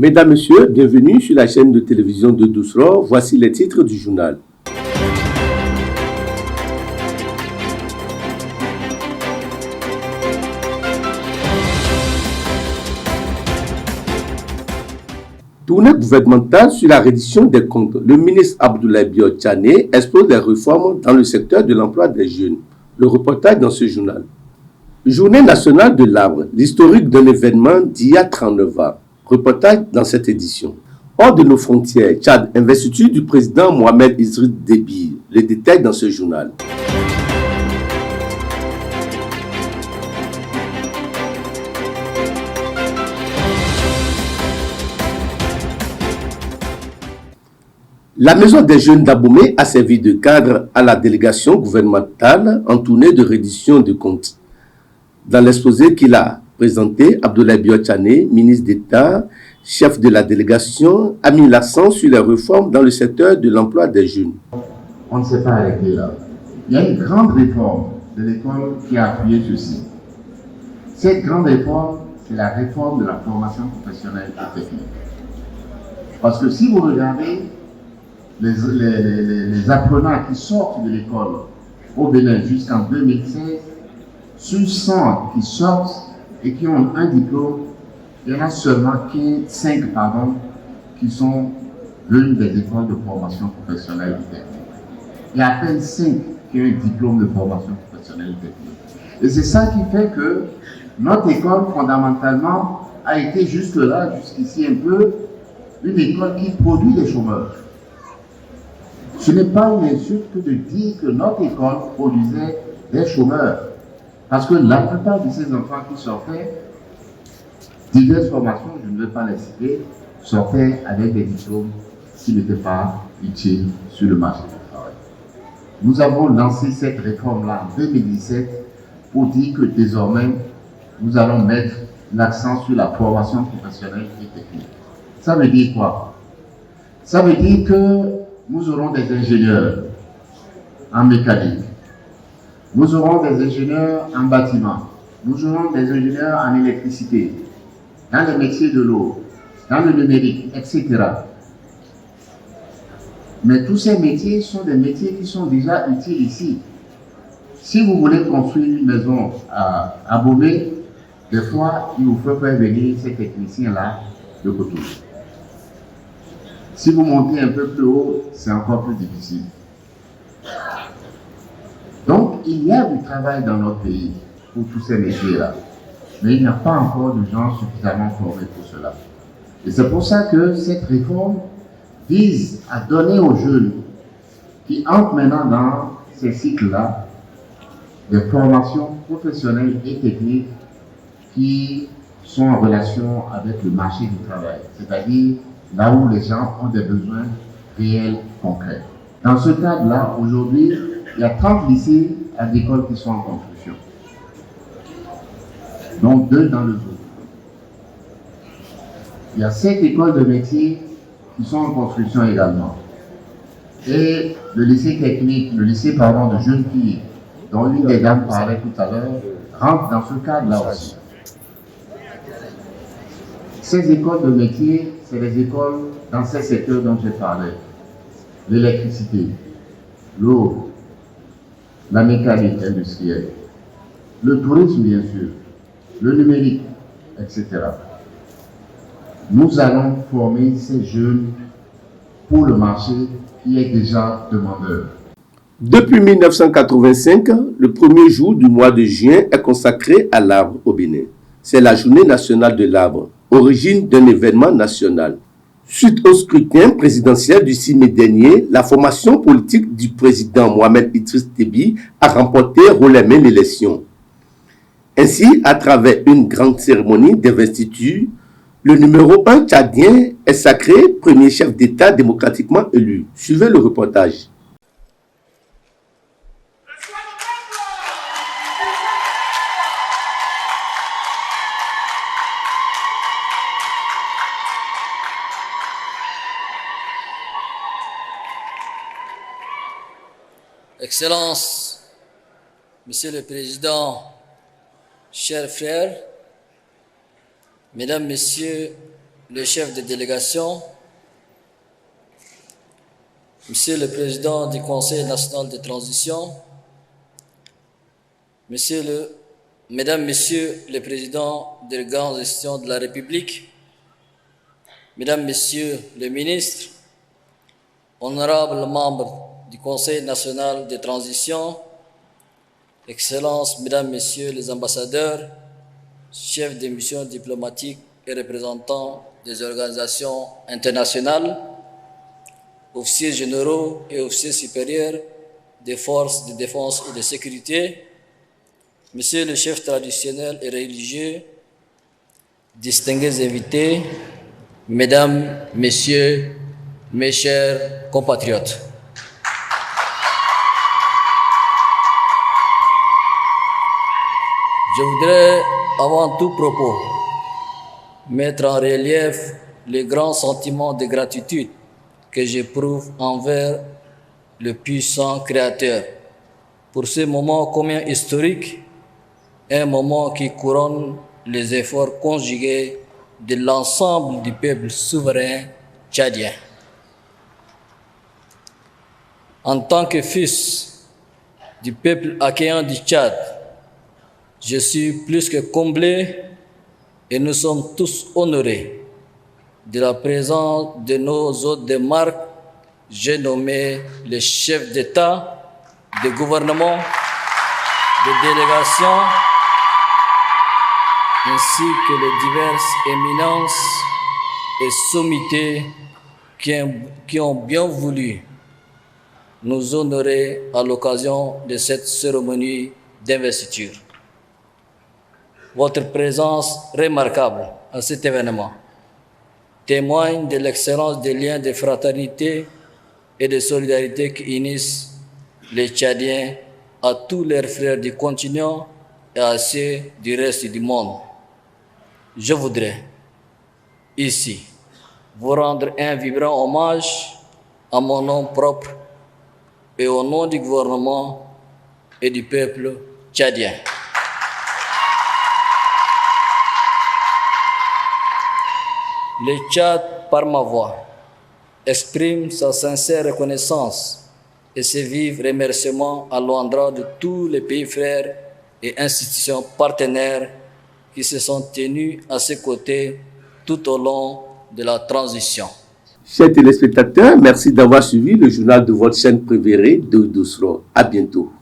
Mesdames, Messieurs, bienvenue sur la chaîne de télévision de Doucero. Voici les titres du journal. Tournée gouvernementale sur la reddition des comptes. Le ministre Abdoulaye Biot Tchané expose les réformes dans le secteur de l'emploi des jeunes. Le reportage dans ce journal. Journée nationale de l'arbre, l'historique d'un événement d'il y a 39 ans. Reportage dans cette édition. Hors de nos frontières, Tchad, investiture du président Mohamed Idriss Déby. Le détail dans ce journal. La Maison des jeunes d'Abomey a servi de cadre à la délégation gouvernementale en tournée de reddition de comptes. Dans l'exposé qu'il a présenté, Abdoulaye Biot Tchané, ministre d'État, chef de la délégation, a mis l'accent sur les réformes dans le secteur de l'emploi des jeunes. On ne s'est pas arrêté là. Il y a une grande réforme de l'école qui a appuyé ceci. Cette grande réforme, c'est la réforme de la formation professionnelle et technique. Parce que si vous regardez les apprenants qui sortent de l'école au Bénin jusqu'en 2016, sur 100 qui sortent et qui ont un diplôme, il y en a seulement 5 qui sont venus des écoles de formation professionnelle et technique. Il y a à peine 5 qui ont un diplôme de formation professionnelle et technique. Et c'est ça qui fait que notre école, fondamentalement, a été jusque-là, jusqu'ici un peu, une école qui produit des chômeurs. Ce n'est pas une insulte que de dire que notre école produisait des chômeurs. Parce que la plupart de ces enfants qui sortaient, diverses formations, je ne vais pas les citer, sortaient avec des diplômes qui n'étaient pas utiles sur le marché du travail. Nous avons lancé cette réforme-là en 2017 pour dire que désormais, nous allons mettre l'accent sur la formation professionnelle et technique. Ça veut dire quoi? Ça veut dire que nous aurons des ingénieurs en mécanique, nous aurons des ingénieurs en bâtiment, nous aurons des ingénieurs en électricité, dans les métiers de l'eau, dans le numérique, etc. Mais tous ces métiers sont des métiers qui sont déjà utiles ici. Si vous voulez construire une maison à Abomey, des fois, il vous faut faire venir ces techniciens-là de Cotonou. Si vous montez un peu plus haut, c'est encore plus difficile. Donc, il y a du travail dans notre pays pour tous ces métiers-là. Mais il n'y a pas encore de gens suffisamment formés pour cela. Et c'est pour ça que cette réforme vise à donner aux jeunes qui entrent maintenant dans ces cycles-là des formations professionnelles et techniques qui sont en relation avec le marché du travail, c'est-à-dire là où les gens ont des besoins réels, concrets. Dans ce cadre-là, aujourd'hui, il y a 30 lycées agricoles qui sont en construction, donc 2 dans le zoo. Il y a 7 écoles de métiers qui sont en construction également. Et le lycée technique, le lycée de jeunes filles, dont une des dames parlait tout à l'heure, rentre dans ce cadre-là aussi. Ces écoles de métiers, c'est les écoles dans ces secteurs dont j'ai parlé. L'électricité, l'eau, la mécanique industrielle, le tourisme bien sûr, le numérique, etc. Nous allons former ces jeunes pour le marché qui est déjà demandeur. Depuis 1985, le premier jour du mois de juin est consacré à l'arbre au Bénin. C'est la journée nationale de l'arbre, origine d'un événement national. Suite au scrutin présidentiel du 6 mai dernier, la formation politique du président Mohamed Idriss Déby a remporté haut la main l'élection. Ainsi, à travers une grande cérémonie d'investiture, le numéro 1 tchadien est sacré premier chef d'État démocratiquement élu. Suivez le reportage. Excellences, Monsieur le Président, chers frères, Mesdames, Messieurs le chef de délégation, Monsieur le Président du Conseil national de transition, Mesdames, Messieurs les Présidents des grandes institutions de la République, Mesdames, Messieurs les ministres, honorables membres du Conseil national de transition, Excellences, Mesdames, Messieurs les ambassadeurs, chefs de missions diplomatiques et représentants des organisations internationales, officiers généraux et officiers supérieurs des forces de défense et de sécurité, Monsieur le chef traditionnel et religieux, distingués invités, Mesdames, Messieurs, mes chers compatriotes. Je voudrais, avant tout propos, mettre en relief le grand sentiment de gratitude que j'éprouve envers le puissant Créateur pour ce moment combien historique, un moment qui couronne les efforts conjugués de l'ensemble du peuple souverain tchadien. En tant que fils du peuple accueillant du Tchad, je suis plus que comblé et nous sommes tous honorés de la présence de nos hôtes de marque, j'ai nommé les chefs d'État, de gouvernement, de délégation, ainsi que les diverses éminences et sommités qui ont bien voulu nous honorer à l'occasion de cette cérémonie d'investiture. Votre présence remarquable à cet événement témoigne de l'excellence des liens de fraternité et de solidarité qui unissent les Tchadiens à tous leurs frères du continent et à ceux du reste du monde. Je voudrais, ici, vous rendre un vibrant hommage à mon nom propre et au nom du gouvernement et du peuple tchadien. Le Tchad, par ma voix, exprime sa sincère reconnaissance et ses vifs remerciements à l'endroit de tous les pays frères et institutions partenaires qui se sont tenus à ses côtés tout au long de la transition. Chers téléspectateurs, merci d'avoir suivi le journal de votre chaîne préférée de Dousro. À bientôt.